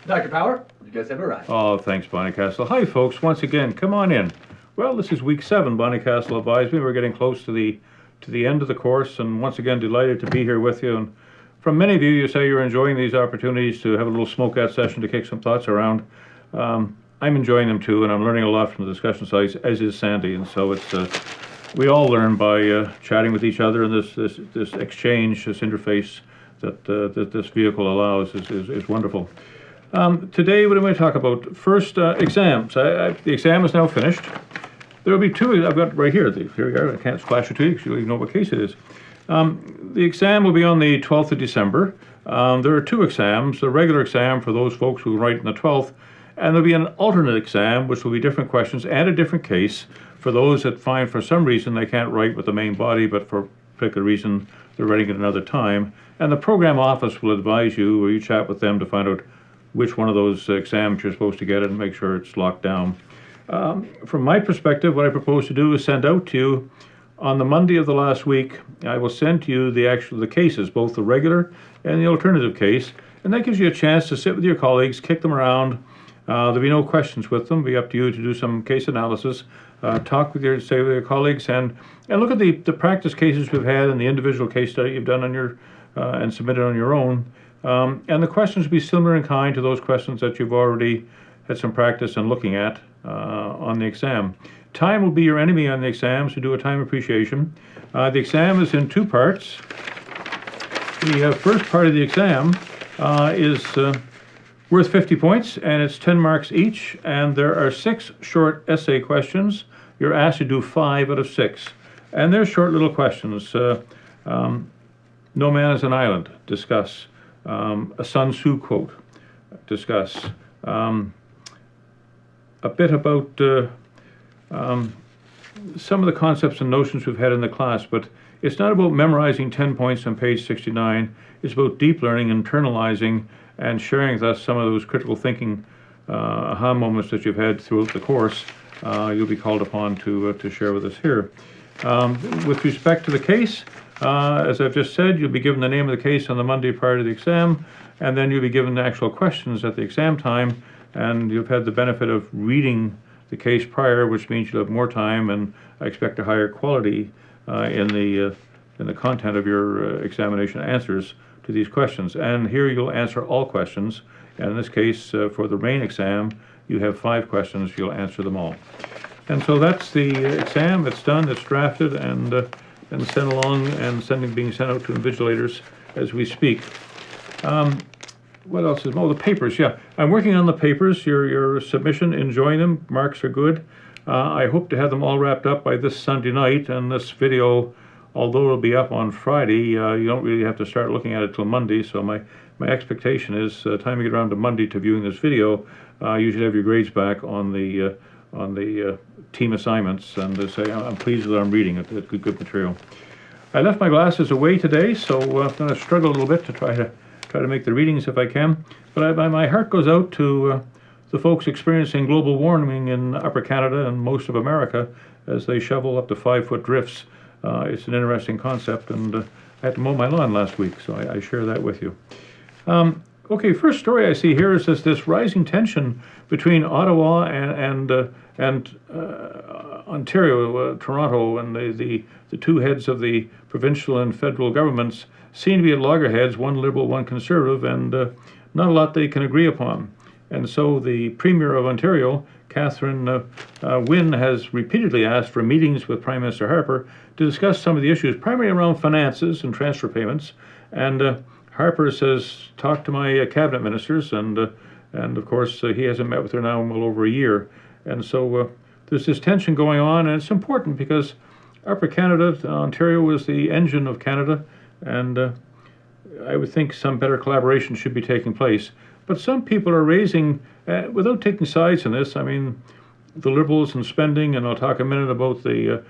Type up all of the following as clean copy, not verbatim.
Dr. Power, you guys have arrived. Oh, thanks, Bonnycastle. Hi, folks. Once again, come on in. Well, this is week 7. Bonnycastle advised me we're getting close to the end of the course, and once again, delighted to be here with you. And from many of you, you say you're enjoying these opportunities to have a little smoke-out session to kick some thoughts around. I'm enjoying them too, and I'm learning a lot from the discussion sites, as is Sandy. And so it's we all learn by chatting with each other, and this exchange, this interface that this vehicle allows is wonderful. Today, what am I going to talk about? First, exams. The exam is now finished. There will be 2. I've got right here. Here we are. I can't flash it to you because you don't even know what case it is. The exam will be on the 12th of December. There are 2 exams. The regular exam for those folks who write on the 12th, and there'll be an alternate exam, which will be different questions and a different case for those that find for some reason they can't write with the main body, but for a particular reason they're writing at another time. And the program office will advise you, or you chat with them to find out which one of those exams you're supposed to get and make sure it's locked down. From my perspective, what I propose to do is send out to you on the Monday of the last week. I will send to you the cases, both the regular and the alternative case, and that gives you a chance to sit with your colleagues, kick them around. There'll be no questions with them. It'll be up to you to do some case analysis, talk with your colleagues, and look at the practice cases we've had and the individual case study you've done on your and submitted on your own. And the questions will be similar in kind to those questions that you've already had some practice in looking at on the exam. Time will be your enemy on the exam, so do a time appreciation. The exam is in 2 parts. The first part of the exam is worth 50 points, and it's 10 marks each, and there are 6 short essay questions. You're asked to do 5 out of 6, and they're short little questions. No man is an island, discuss. A Sun Tzu quote, discuss. A bit about some of the concepts and notions we've had in the class, but it's not about memorizing 10 points on page 69. It's about deep learning, internalizing, and sharing with us some of those critical thinking aha moments that you've had throughout the course. You'll be called upon to share with us here. With respect to the case, as I've just said, you'll be given the name of the case on the Monday prior to the exam, and then you'll be given the actual questions at the exam time, and you've had the benefit of reading the case prior, which means you'll have more time, and I expect a higher quality in the content of your examination answers to these questions. And here you'll answer all questions, and in this case, for the main exam, you have 5 questions, you'll answer them all. And so that's the exam. It's done, it's drafted, and sent along, and being sent out to invigilators as we speak. What else is, the papers, yeah. I'm working on the papers, your submission, enjoying them, marks are good. I hope to have them all wrapped up by this Sunday night, and this video, although it'll be up on Friday, you don't really have to start looking at it till Monday, so my expectation is, time you get around to Monday to viewing this video, you should have your grades back on the team assignments, and say, I'm pleased with what I'm reading. It's good material. I left my glasses away today, so I'm going to struggle a little bit to try to make the readings if I can. But my heart goes out to the folks experiencing global warming in Upper Canada and most of America as they shovel up to 5-foot drifts. It's an interesting concept, and I had to mow my lawn last week, so I share that with you. Okay, first story I see here is this rising tension between Ottawa and Ontario, Toronto, and the 2 heads of the provincial and federal governments seem to be at loggerheads, one liberal, one conservative, and not a lot they can agree upon. And so the Premier of Ontario, Catherine Wynne, has repeatedly asked for meetings with Prime Minister Harper to discuss some of the issues, primarily around finances and transfer payments. And Harper says, talk to my cabinet ministers, and of course he hasn't met with her now in well over a year. And so there's this tension going on, and it's important because Upper Canada, Ontario, is the engine of Canada, and I would think some better collaboration should be taking place. But some people are raising, without taking sides in this, I mean, the Liberals and spending, and I'll talk a minute about the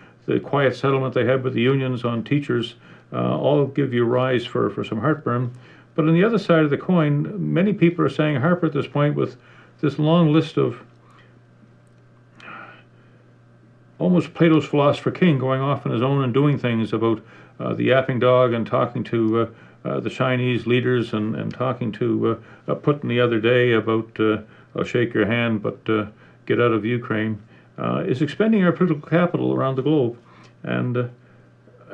quiet settlement they had with the unions on teachers, all give you rise for some heartburn. But on the other side of the coin, many people are saying Harper at this point, with this long list of almost Plato's philosopher king going off on his own and doing things about the yapping dog and talking to the Chinese leaders and talking to Putin the other day about I'll shake your hand, but get out of Ukraine, is expending our political capital around the globe. And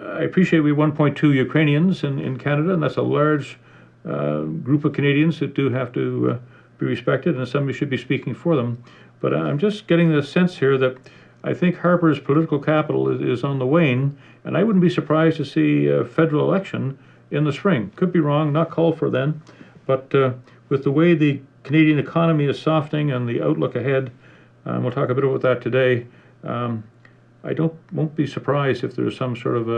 I appreciate we have 1.2 Ukrainians in Canada, and that's a large group of Canadians that do have to be respected, and somebody should be speaking for them. But I'm just getting the sense here that I think Harper's political capital is on the wane, and I wouldn't be surprised to see a federal election in the spring. Could be wrong, not called for then, but with the way the Canadian economy is softening and the outlook ahead, we'll talk a bit about that today. I won't be surprised if there's some sort of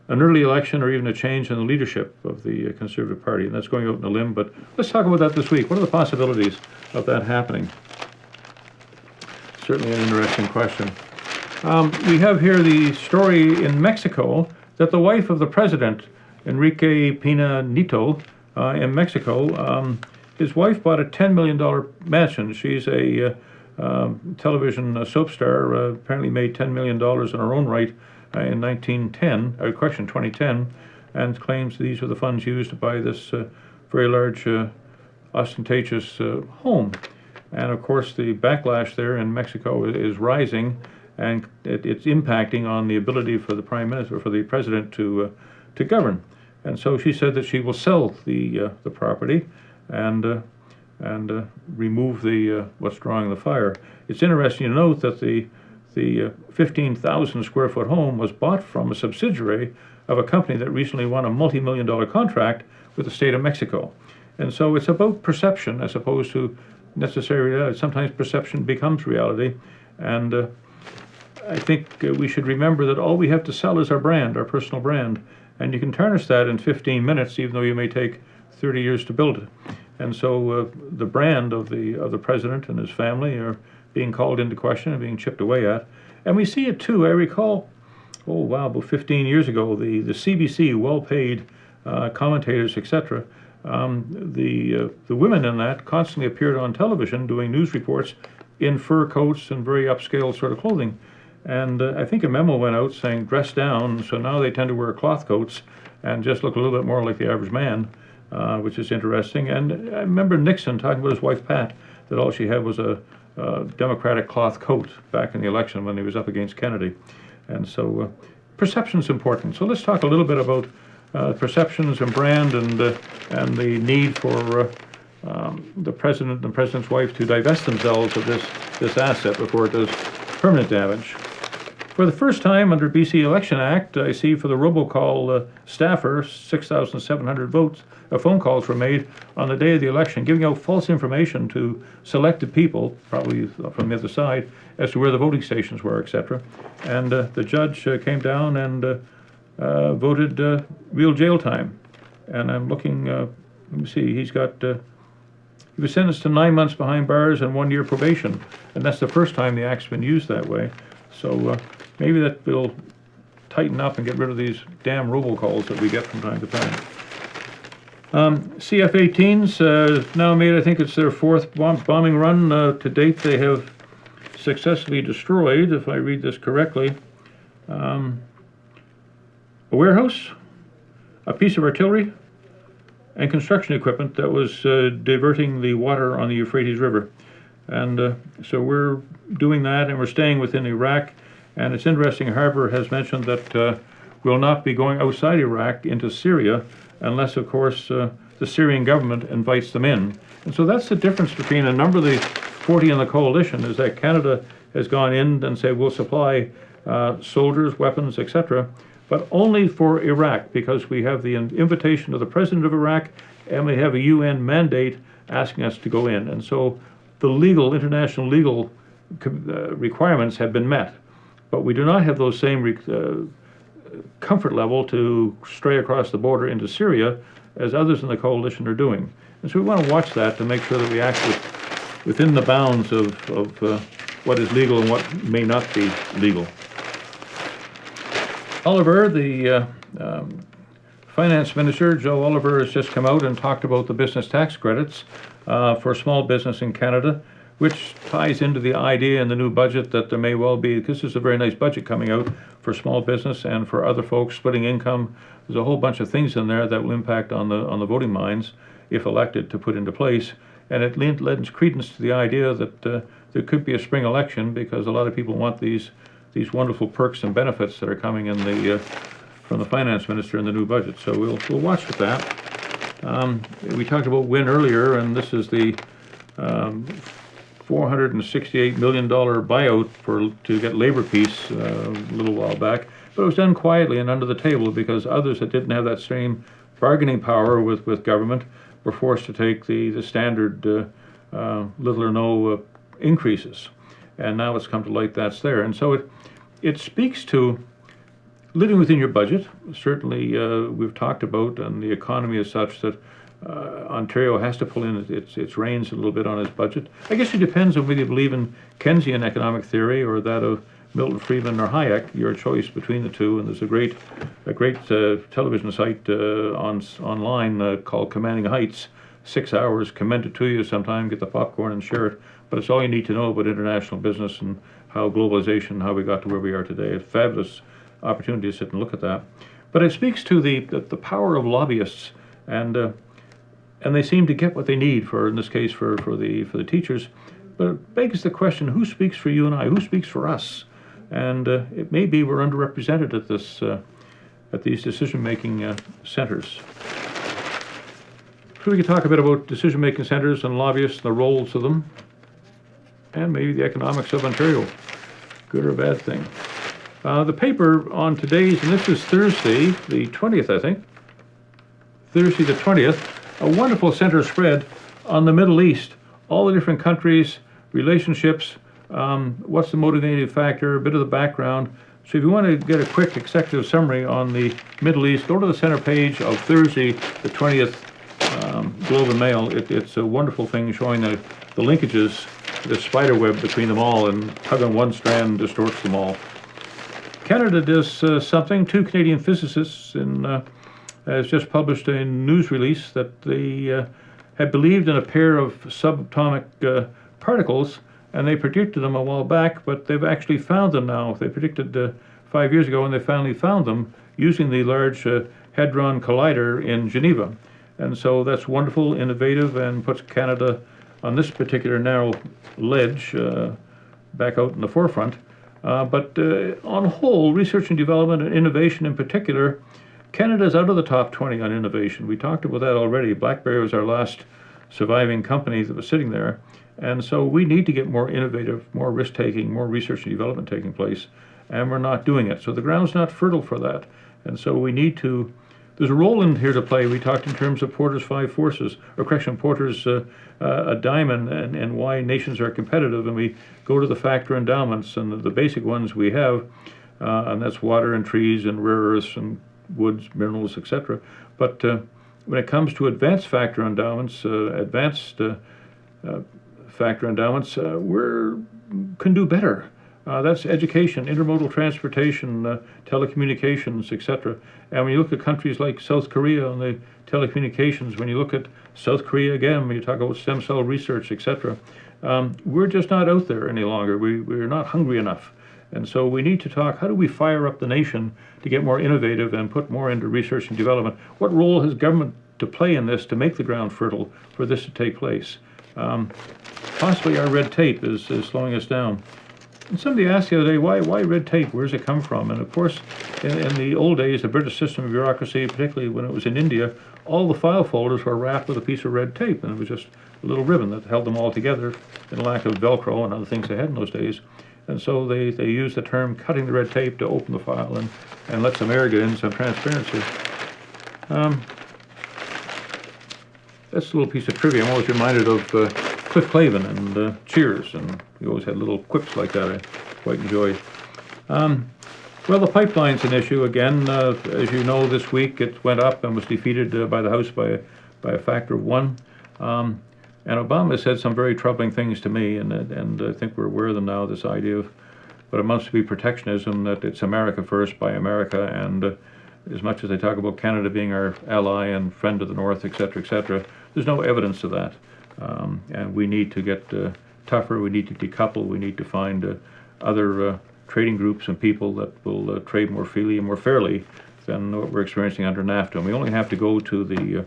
an early election or even a change in the leadership of the Conservative Party, and that's going out on a limb. But let's talk about that this week. What are the possibilities of that happening? Certainly an interesting question. We have here the story in Mexico that the wife of the president, Enrique Pena Nieto, in Mexico, his wife bought a $10 million mansion. She's a television soap star, apparently made $10 million in her own right in 2010, and claims these are the funds used to buy this very large, ostentatious home. And of course, the backlash there in Mexico is rising, and it's impacting on the ability for the prime minister, for the president to govern. And so she said that she will sell the property and remove the what's drawing the fire. It's interesting to note that the 15,000 square foot home was bought from a subsidiary of a company that recently won a multi-million-dollar contract with the state of Mexico. And so it's about perception as opposed to necessary reality. Sometimes perception becomes reality, and I think we should remember that all we have to sell is our brand, our personal brand, and you can tarnish that in 15 minutes, even though you may take 30 years to build it. And so the brand of the president and his family are being called into question and being chipped away at. And we see it too. I recall, about 15 years ago, the CBC, well-paid commentators, etc., the women in that constantly appeared on television doing news reports in fur coats and very upscale sort of clothing. And I think a memo went out saying dress down, so now they tend to wear cloth coats and just look a little bit more like the average man, which is interesting. And I remember Nixon talking about his wife Pat, that all she had was a Democratic cloth coat back in the election when he was up against Kennedy. And so perception's important. So let's talk a little bit about perceptions and brand and the need for the president and the president's wife to divest themselves of this asset before it does permanent damage. For the first time under BC Election Act, I see for the robocall staffer, 6,700 phone calls were made on the day of the election, giving out false information to selected people, probably from the other side, as to where the voting stations were, etc. And the judge came down and voted real jail time. And I'm looking, let me see, he was sentenced to 9 months behind bars and 1 year probation. And that's the first time the act's been used that way. So maybe that will tighten up and get rid of these damn robocalls that we get from time to time. CF-18's now made, I think it's their fourth bombing run to date. They have successfully destroyed, if I read this correctly, a warehouse, a piece of artillery, and construction equipment that was diverting the water on the Euphrates River. And so we're doing that, and we're staying within Iraq. And it's interesting, Harper has mentioned that we'll not be going outside Iraq into Syria unless, of course, the Syrian government invites them in. And so that's the difference between a number of the 40 in the coalition, is that Canada has gone in and said we'll supply soldiers, weapons, etc., but only for Iraq, because we have the invitation of the president of Iraq and we have a UN mandate asking us to go in. And so the international legal requirements have been met, but we do not have those same comfort level to stray across the border into Syria as others in the coalition are doing. And so we want to watch that to make sure that we act within the bounds of what is legal and what may not be legal. Oliver, the finance minister, Joe Oliver, has just come out and talked about the business tax credits for small business in Canada. which ties into the idea in the new budget that there may well be, because there's a very nice budget coming out for small business and for other folks splitting income. There's a whole bunch of things in there that will impact on the voting minds if elected to put into place. And it lends credence to the idea that there could be a spring election, because a lot of people want these wonderful perks and benefits that are coming in from the finance minister in the new budget. So we'll watch with that. We talked about WIN earlier, and this is the $468 million buyout to get labor peace a little while back, but it was done quietly and under the table because others that didn't have that same bargaining power with government were forced to take the standard little or no increases. And now it's come to light that's there. And so it speaks to living within your budget. Certainly we've talked about, and the economy is such that Ontario has to pull in its reins a little bit on its budget. I guess it depends on whether you believe in Keynesian economic theory or that of Milton Friedman or Hayek, your choice between the two. And there's a great television site online called Commanding Heights. 6 hours, commend it to you sometime, get the popcorn and share it. But it's all you need to know about international business and how globalization, how we got to where we are today. A fabulous opportunity to sit and look at that. But it speaks to the power of lobbyists, and they seem to get what they need for, in this case, for the teachers. But it begs the question: who speaks for you and I? Who speaks for us? And it may be we're underrepresented at these decision-making centers. So we could talk a bit about decision-making centers and lobbyists and the roles of them, and maybe the economics of Ontario, good or bad thing. The paper on today's, and this is Thursday, the 20th, I think. Thursday the 20th, a wonderful center spread on the Middle East, all the different countries, relationships, what's the motivating factor, a bit of the background. So if you want to get a quick executive summary on the Middle East, go to the center page of Thursday the 20th Globe and Mail. It's a wonderful thing showing the linkages, the spider web between them all, and tug on one strand distorts them all. Canada does something. Two Canadian physicists has just published a news release that they had believed in a pair of subatomic particles, and they predicted them a while back, but they've actually found them now. They predicted 5 years ago, and they finally found them using the Large Hadron Collider in Geneva. And so that's wonderful, innovative, and puts Canada on this particular narrow ledge back out in the forefront. But on the whole, research and development and innovation in particular, Canada's out of the top 20 on innovation. We talked about that already. BlackBerry was our last surviving company that was sitting there. And so we need to get more innovative, more risk-taking, more research and development taking place, and we're not doing it. So the ground's not fertile for that. And so we need to, there's a role in here to play. We talked in terms of Porter's five forces, or correction, Porter's a diamond, and why nations are competitive. And we go to the factor endowments, and the basic ones we have, and that's water and trees and rare earths and woods, minerals, etc. But when it comes to advanced factor endowments, factor endowments, can do better. That's education, intermodal transportation, telecommunications, etc. And when you look at countries like South Korea and the telecommunications, when you look at South Korea again, when you talk about stem cell research, etc., we're just not out there any longer. We're not hungry enough. And so we need to talk, how do we fire up the nation to get more innovative and put more into research and development? What role has government to play in this to make the ground fertile for this to take place? Possibly our red tape is slowing us down. And somebody asked the other day, why red tape? Where does it come from? And of course, in the old days, the British system of bureaucracy, particularly when it was in India, all the file folders were wrapped with a piece of red tape, and it was just a little ribbon that held them all together in lack of Velcro and other things they had in those days. And so they used the term cutting the red tape to open the file and let some air get in, some transparency. That's a little piece of trivia. I'm always reminded of Cliff Clavin and Cheers, and he always had little quips like that I quite enjoyed. Well, the pipeline's an issue again. As you know, this week it went up and was defeated by the House by a factor of 1. And Obama said some very troubling things to me, and I think we're aware of them now, this idea of what amounts to be protectionism, that it's America first by America, and as much as they talk about Canada being our ally and friend of the North, etc., etc., there's no evidence of that. And we need to get tougher. We need to decouple. We need to find other trading groups and people that will trade more freely and more fairly than what we're experiencing under NAFTA. And we only have to go to the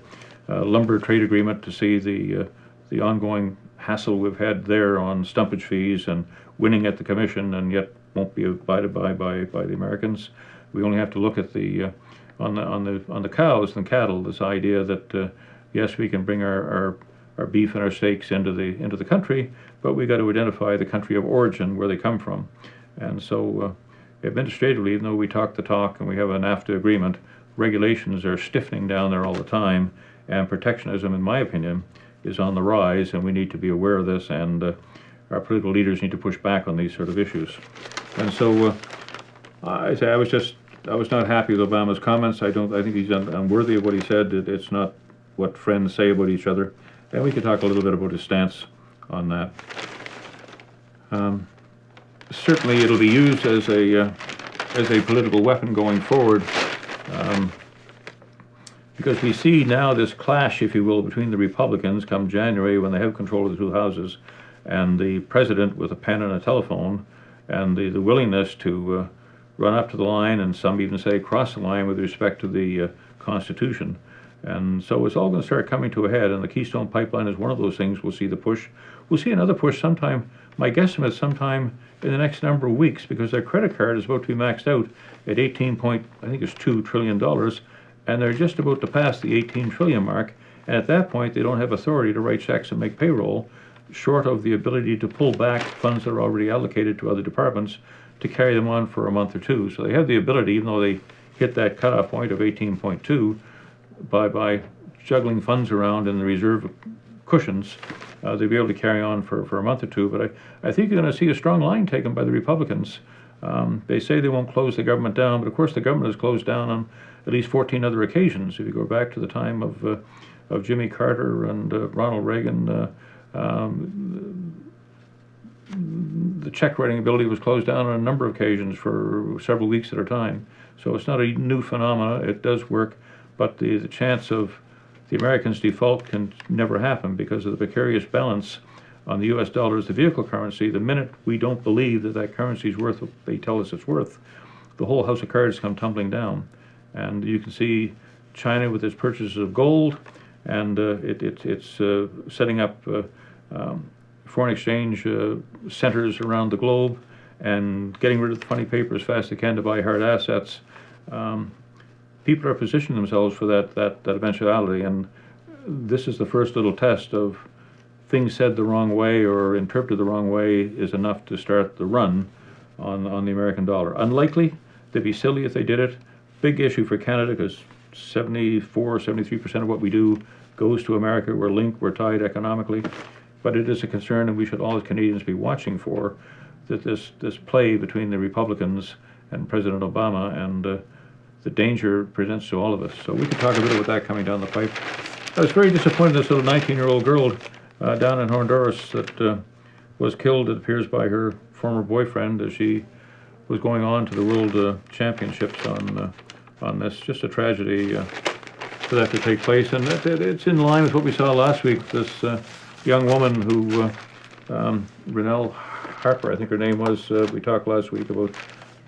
lumber trade agreement to see the ongoing hassle we've had there on stumpage fees and winning at the commission, and yet won't be abided by the Americans. We only have to look at the on the cows and cattle. This idea that yes, we can bring our beef and our steaks into the country, but we got to identify the country of origin where they come from. And so administratively, even though we talk the talk and we have a NAFTA agreement, regulations are stiffening down there all the time, and protectionism, in my opinion, is on the rise, and we need to be aware of this, and our political leaders need to push back on these sort of issues. And so I was not happy with Obama's comments. I think he's unworthy of what he said. It's not what friends say about each other, and we could talk a little bit about his stance on that. Certainly it'll be used as a political weapon going forward, because we see now this clash, if you will, between the Republicans come January, when they have control of the two houses, and the president with a pen and a telephone, and the willingness to run up to the line, and some even say cross the line with respect to the Constitution. And so it's all going to start coming to a head, and the Keystone Pipeline is one of those things. We'll see the push. We'll see another push sometime, my guesstimate, sometime in the next number of weeks, because their credit card is about to be maxed out at $2 trillion, and they're just about to pass the 18 trillion mark, and at that point they don't have authority to write checks and make payroll, short of the ability to pull back funds that are already allocated to other departments to carry them on for a month or two. So they have the ability, even though they hit that cutoff point of 18.2, by juggling funds around in the reserve cushions, they'll be able to carry on for a month or two. But I think you're going to see a strong line taken by the Republicans. They say they won't close the government down, but of course the government has closed down on at least 14 other occasions. If you go back to the time of Jimmy Carter and Ronald Reagan, the check writing ability was closed down on a number of occasions for several weeks at a time. So it's not a new phenomenon. It does work, but the chance of the Americans' default can never happen because of the precarious balance on the U.S. dollar as the vehicle currency. The minute we don't believe that currency is worth what they tell us it's worth, the whole house of cards come tumbling down. And you can see China with its purchases of gold, and it's setting up foreign exchange centers around the globe and getting rid of the funny paper as fast as they can to buy hard assets. People are positioning themselves for that eventuality, and this is the first little test of things said the wrong way or interpreted the wrong way is enough to start the run on the American dollar. Unlikely. They'd be silly if they did it. Big issue for Canada because 73% of what we do goes to America. We're linked, we're tied economically, but it is a concern, and we should all as Canadians be watching for that this play between the Republicans and President Obama, and the danger it presents to all of us. So we can talk a bit about that coming down the pipe. I was very disappointed in this little 19-year-old girl down in Honduras that was killed, it appears, by her former boyfriend as she was going on to the World Championships on this. Just a tragedy for that to take place, and it's in line with what we saw last week. This young woman who, Renelle Harper, I think her name was, we talked last week about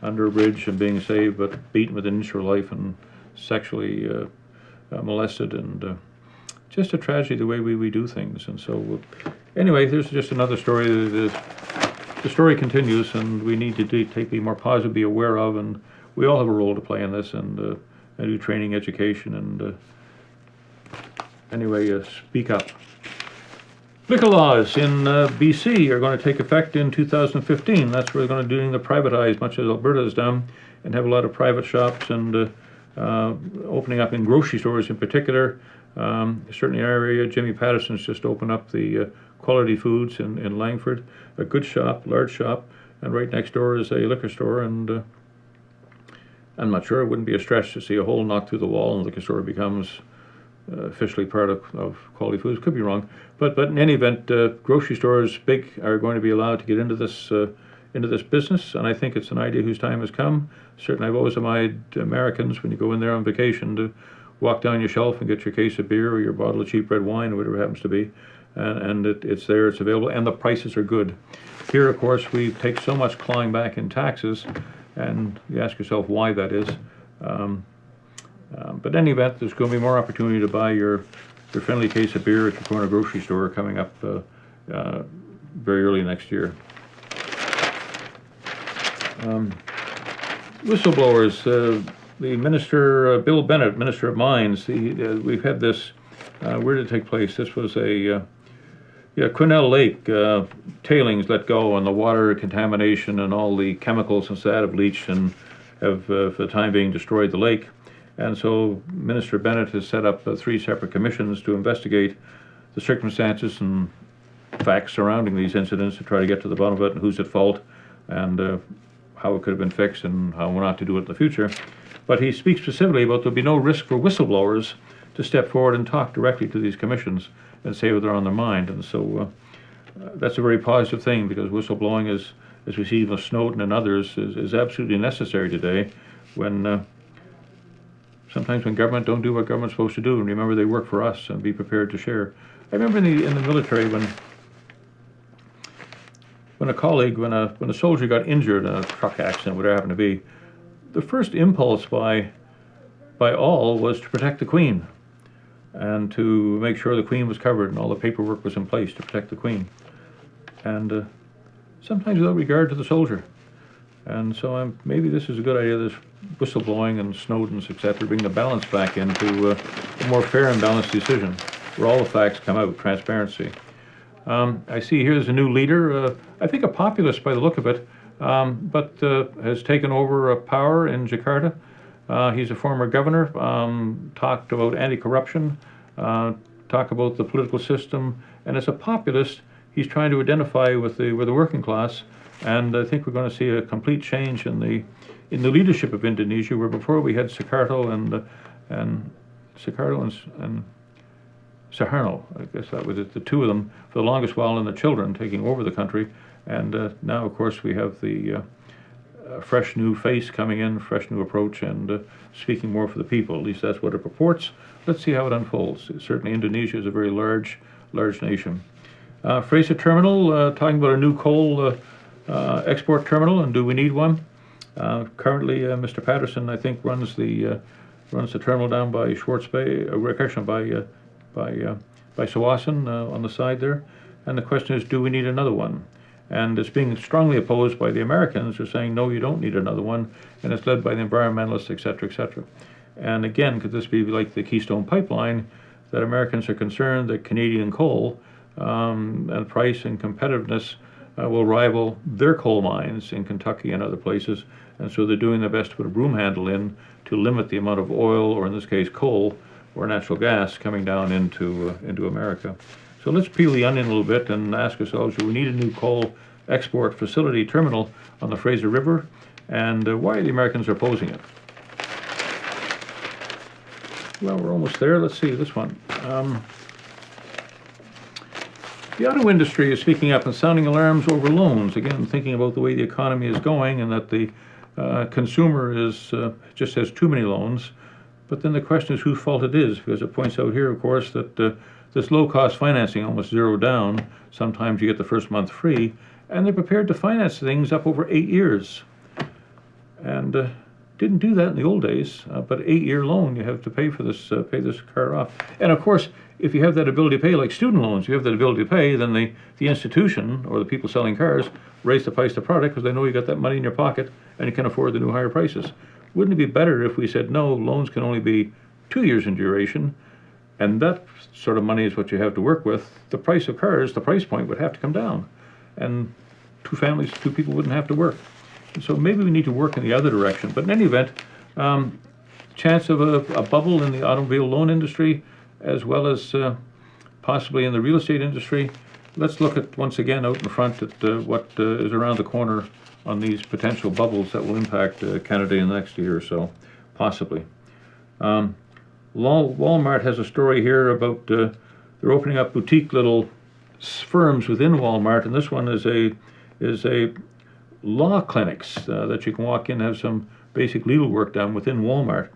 under a bridge and being saved, but beaten within an inch of her life and sexually molested, and just a tragedy the way we do things. And so, anyway, there's just another story. The story continues, and we need to be more positive, be aware of, and we all have a role to play in this, and do training, education, and anyway, speak up. Liquor laws in BC are going to take effect in 2015. That's where they're going to do the privatize, much as Alberta has done, and have a lot of private shops and opening up in grocery stores in particular. Certainly our area, Jimmy Patterson's just opened up the Quality Foods in Langford, a good shop, large shop, and right next door is a liquor store, and I'm not sure, it wouldn't be a stretch to see a hole knocked through the wall and the liquor store becomes officially part of Quality Foods. Could be wrong, but in any event, grocery stores big are going to be allowed to get into this business, and I think it's an idea whose time has come. Certainly, I've always admired Americans when you go in there on vacation to walk down your shelf and get your case of beer or your bottle of cheap red wine or whatever it happens to be. and it's there, it's available, and the prices are good. Here, of course, we take so much clawing back in taxes, and you ask yourself why that is. But in any event, there's going to be more opportunity to buy your friendly case of beer at your corner grocery store coming up very early next year. Whistleblowers, the minister, Bill Bennett, Minister of Mines, we've had this, where did it take place? This was Quinnell Lake, tailings let go, and the water contamination and all the chemicals inside have leached and have, for the time being, destroyed the lake. And so Minister Bennett has set up 3 separate commissions to investigate the circumstances and facts surrounding these incidents to try to get to the bottom of it and who's at fault and how it could have been fixed and how not to do it in the future. But he speaks specifically about there'll be no risk for whistleblowers to step forward and talk directly to these commissions and say what they're on their mind. And so that's a very positive thing, because whistleblowing, as we see with Snowden and others, is absolutely necessary today when sometimes when government don't do what government's supposed to do. And remember, they work for us, and be prepared to share. I remember in the military when a soldier got injured in a truck accident, whatever it happened to be, the first impulse by all was to protect the Queen and to make sure the Queen was covered and all the paperwork was in place to protect the Queen. And sometimes without regard to the soldier. And so maybe this is a good idea, this whistleblowing and Snowden's, etc., bring the balance back into a more fair and balanced decision where all the facts come out, transparency. I see here's a new leader, I think a populist by the look of it, but has taken over power in Jakarta. He's a former governor, talked about anti-corruption, talked about the political system, and as a populist, he's trying to identify with the working class. And I think we're going to see a complete change in the leadership of Indonesia, where before we had Sukarno and Suharno, I guess that was it, the two of them for the longest while, and the children taking over the country. And now, of course, we have the fresh new face coming in, fresh new approach, and speaking more for the people. At least that's what it purports. Let's see how it unfolds. Certainly, Indonesia is a very large nation. Fraser Terminal, talking about a new coal export terminal, and do we need one? Currently, Mr. Patterson, I think, runs the terminal down by Schwartz Bay, by Sawasan on the side there. And the question is, do we need another one? And it's being strongly opposed by the Americans, who are saying, no, you don't need another one, and it's led by the environmentalists, etc., etc. And again, could this be like the Keystone Pipeline, that Americans are concerned that Canadian coal and price and competitiveness will rival their coal mines in Kentucky and other places, and so they're doing their best to put a broom handle in to limit the amount of oil, or in this case coal, or natural gas coming down into America. So let's peel the onion a little bit and ask ourselves, do we need a new coal export facility terminal on the Fraser River, and why are the Americans opposing it? Well, we're almost there. Let's see this one. The auto industry is speaking up and sounding alarms over loans, again thinking about the way the economy is going and that the consumer just has too many loans. But then the question is whose fault it is, because it points out here, of course, that this low-cost financing, almost zero down, sometimes you get the first month free, and they're prepared to finance things up over 8 years. And didn't do that in the old days, but 8-year loan, you have to pay for this, pay this car off. And of course, if you have that ability to pay, like student loans, you have that ability to pay, then the institution or the people selling cars raise the price of the product because they know you got that money in your pocket and you can afford the new higher prices. Wouldn't it be better if we said, no, loans can only be 2 years in duration, and that sort of money is what you have to work with? The price of cars, the price point would have to come down, and two people wouldn't have to work. And so maybe we need to work in the other direction. But in any event, chance of a bubble in the automobile loan industry, as well as possibly in the real estate industry. Let's look at, once again, out in front at what is around the corner on these potential bubbles that will impact Canada in the next year or so, possibly. Walmart has a story here about they're opening up boutique little firms within Walmart, and this one is a law clinics that you can walk in and have some basic legal work done within Walmart.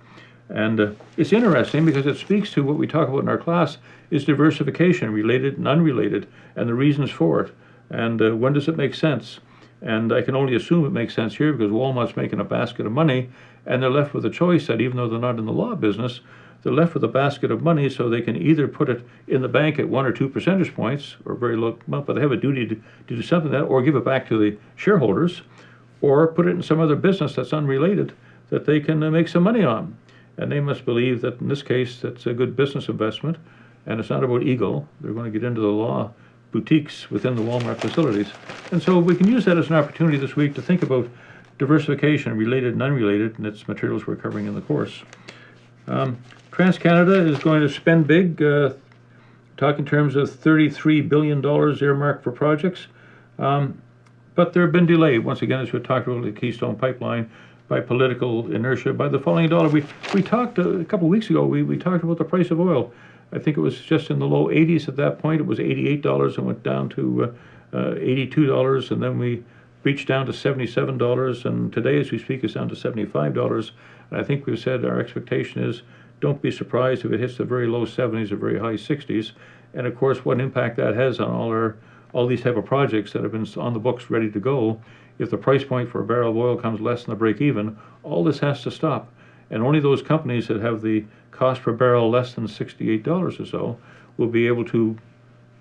And it's interesting because it speaks to what we talk about in our class, is diversification, related and unrelated, and the reasons for it, and when does it make sense? And I can only assume it makes sense here because Walmart's making a basket of money, and they're left with a choice that even though they're not in the law business, they're left with a basket of money, so they can either put it in the bank at 1 or 2 percentage points, or very low, but they have a duty to do something like that, or give it back to the shareholders, or put it in some other business that's unrelated that they can make some money on. And they must believe that in this case, that's a good business investment, and it's not about ego. They're going to get into the law boutiques within the Walmart facilities. And so we can use that as an opportunity this week to think about diversification, related and unrelated, and it's materials we're covering in the course. TransCanada is going to spend big, talk in terms of $33 billion earmarked for projects, but there have been delayed. Once again, as we talked about the Keystone Pipeline, by political inertia, by the falling dollar. We talked a couple of weeks ago, we talked about the price of oil. I think it was just in the low 80s at that point. It was $88 and went down to $82, and then we reached down to $77, and today as we speak it's down to $75. And I think we've said our expectation is don't be surprised if it hits the very low 70s or very high 60s. And of course what impact that has on all these type of projects that have been on the books ready to go. If the price point for a barrel of oil comes less than the break even, all this has to stop. And only those companies that have the cost per barrel less than $68 or so will be able to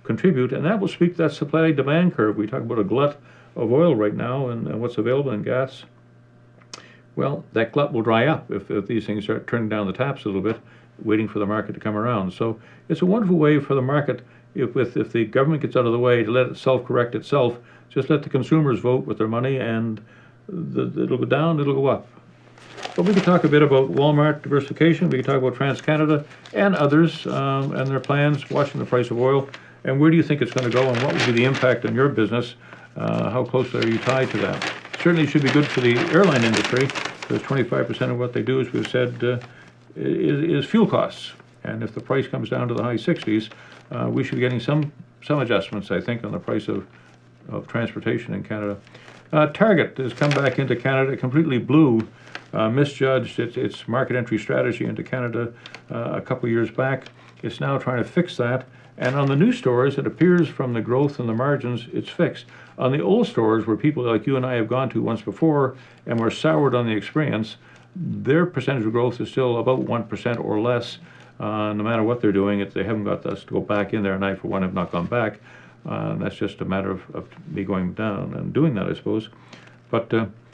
contribute, and that will speak to that supply-demand curve. We talk about a glut of oil right now and what's available in gas. Well, that glut will dry up if these things start turning down the taps a little bit, waiting for the market to come around. So it's a wonderful way for the market, if the government gets out of the way, to let it self-correct itself. Just let the consumers vote with their money, and it'll go down, it'll go up. But we could talk a bit about Walmart diversification. We could talk about TransCanada and others and their plans, watching the price of oil, and where do you think it's going to go, and what will be the impact on your business? How closely are you tied to that? Certainly should be good for the airline industry, because 25% of what they do, as we've said, is fuel costs. And if the price comes down to the high 60s, we should be getting some adjustments, I think, on the price of transportation in Canada. Target has come back into Canada, completely misjudged its market entry strategy into Canada a couple of years back. It's now trying to fix that. And on the new stores, it appears from the growth and the margins, it's fixed. On the old stores, where people like you and I have gone to once before and were soured on the experience, their percentage of growth is still about 1% or less, no matter what they're doing. They haven't got us to go back in there, and I, for one, have not gone back. That's just a matter of me going down and doing that, I suppose. But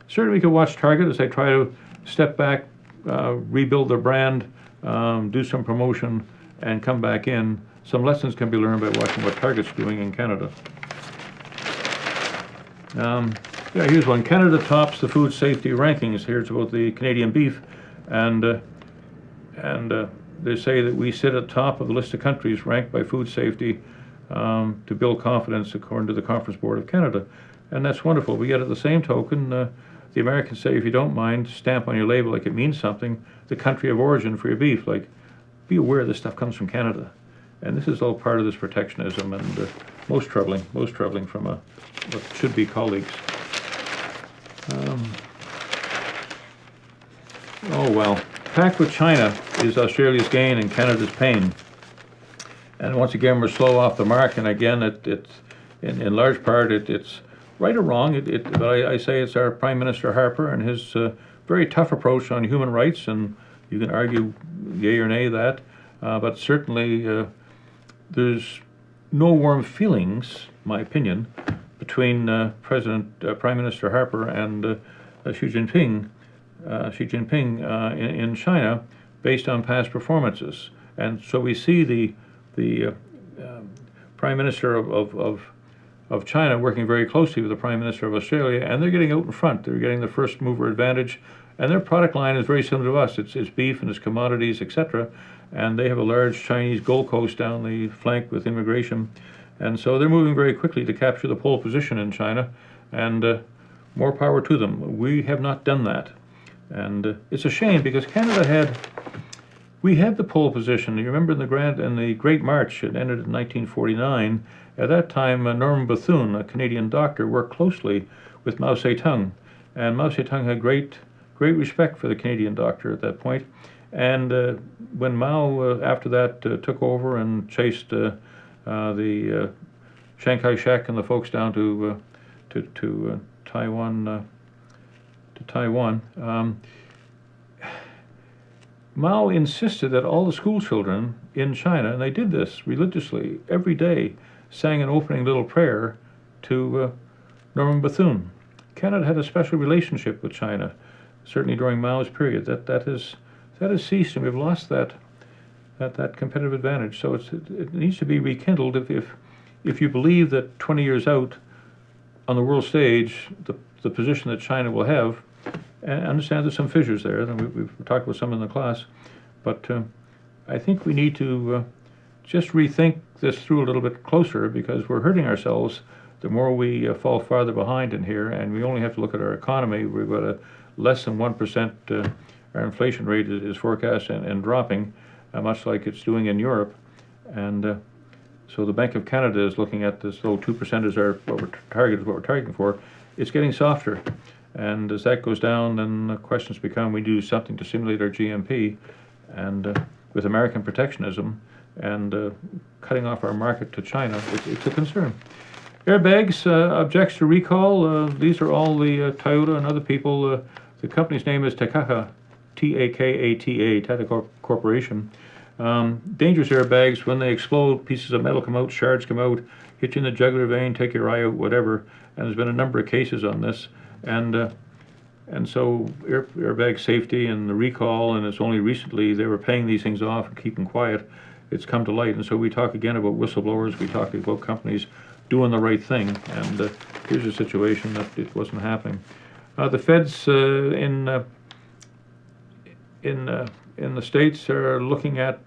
certainly we could watch Target as they try to step back, rebuild their brand, do some promotion, and come back in. Some lessons can be learned by watching what Target's doing in Canada. Here's one. Canada tops the food safety rankings. Here it's about the Canadian beef, and they say that we sit at the top of the list of countries ranked by food safety to build confidence, according to the Conference Board of Canada. And that's wonderful. But yet at the same token, the Americans say, if you don't mind, stamp on your label like it means something, the country of origin for your beef. Like, be aware this stuff comes from Canada. And this is all part of this protectionism, and most troubling from what should be colleagues. Oh well, pact with China is Australia's gain and Canada's pain. And once again, we're slow off the mark, and again, it's in large part, it's right or wrong, but I say it's our Prime Minister Harper and his very tough approach on human rights, and you can argue yay or nay that, but certainly there's no warm feelings, my opinion, between Prime Minister Harper and Xi Jinping in China, based on past performances. And so we see the Prime Minister of China working very closely with the Prime Minister of Australia, and they're getting out in front. They're getting the first mover advantage, and their product line is very similar to us. It's beef and it's commodities, etc. And they have a large Chinese Gold Coast down the flank with immigration, and so they're moving very quickly to capture the pole position in China, and more power to them. We have not done that, and it's a shame, because Canada we had the pole position. You remember in the Great March, it ended in 1949. At that time, Norman Bethune, a Canadian doctor, worked closely with Mao Zedong, and Mao Zedong had great respect for the Canadian doctor at that point. And when Mao, after that, took over and chased the Chiang Kai-shek and the folks down to Taiwan, Mao insisted that all the school children in China, and they did this religiously every day, sang an opening little prayer to Norman Bethune. Canada had a special relationship with China, certainly during Mao's period. That has ceased, and we've lost that competitive advantage. So it needs to be rekindled. If you believe that 20 years out on the world stage, the position that China will have, and I understand there's some fissures there, and we've talked about some in the class, but I think we need to just rethink this through a little bit closer, because we're hurting ourselves the more we fall farther behind in here, and we only have to look at our economy. We've got a less than 1%, our inflation rate is forecast and dropping, much like it's doing in Europe, and so the Bank of Canada is looking at this low 2% as what we're targeting for. It's getting softer. And as that goes down, then the questions become, we do something to stimulate our GMP, and with American protectionism and cutting off our market to China, it's a concern. Airbags, objects to recall. These are all the Toyota and other people. The company's name is Takata, Takata, Tata Corporation. Dangerous airbags. When they explode, pieces of metal come out, shards come out, hit you in the jugular vein, take your eye out, whatever. And there's been a number of cases on this. And so airbag safety and the recall, and it's only recently they were paying these things off and keeping quiet. It's come to light, and so we talk again about whistleblowers. We talk about companies doing the right thing, and here's a situation that it wasn't happening. The feds in the States are looking at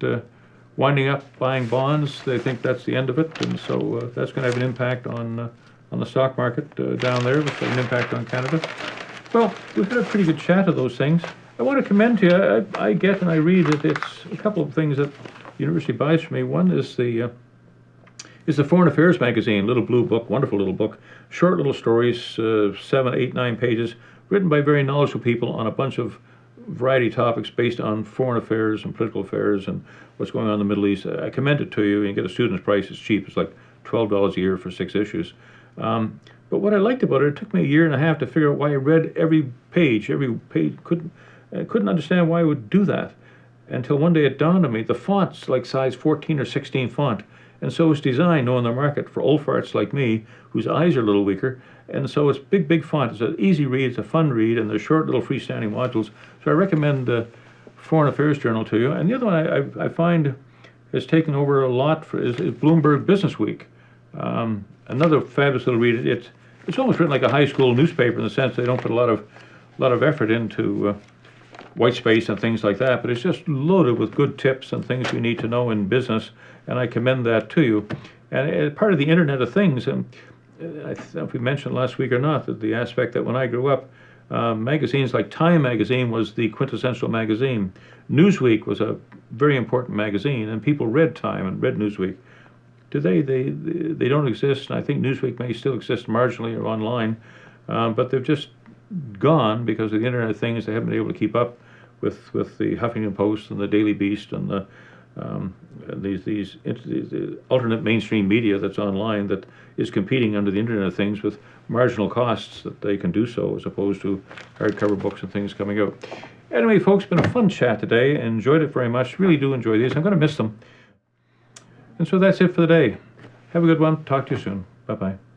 winding up buying bonds. They think that's the end of it, and so that's going to have an impact on the stock market down there, which has an impact on Canada. Well, we've had a pretty good chat of those things. I want to commend to you. I get and I read that it's a couple of things that the university buys for me. One is the Foreign Affairs magazine, little blue book, wonderful little book, short little stories, 7, 8, 9 pages, written by very knowledgeable people on a bunch of variety of topics based on foreign affairs and political affairs and what's going on in the Middle East. I commend it to you. You get a student's price. It's cheap. It's like $12 a year for 6 issues. But what I liked about it took me a year and a half to figure out why I read every page, couldn't understand why I would do that, until one day it dawned on me, the font's like size 14 or 16 font, and so it's designed, knowing the market, for old farts like me, whose eyes are a little weaker, and so it's big font. It's an easy read, it's a fun read, and there's short little freestanding modules, so I recommend the Foreign Affairs Journal to you. And the other one I find has taken over a lot is Bloomberg Business Week. Another fabulous little read. It's almost written like a high school newspaper in the sense they don't put a lot of effort into white space and things like that, but it's just loaded with good tips and things we need to know in business, and I commend that to you. And part of the Internet of Things, and I don't know if we mentioned last week or not, that the aspect that when I grew up, magazines like Time magazine was the quintessential magazine. Newsweek was a very important magazine, and people read Time and read Newsweek. Today, they don't exist, and I think Newsweek may still exist marginally or online, but they've just gone because of the Internet of Things. They haven't been able to keep up with the Huffington Post and the Daily Beast and these alternate mainstream media that's online that is competing under the Internet of Things with marginal costs that they can do so, as opposed to hardcover books and things coming out. Anyway, folks, been a fun chat today. Enjoyed it very much. Really do enjoy these. I'm going to miss them. And so that's it for the day. Have a good one. Talk to you soon. Bye-bye.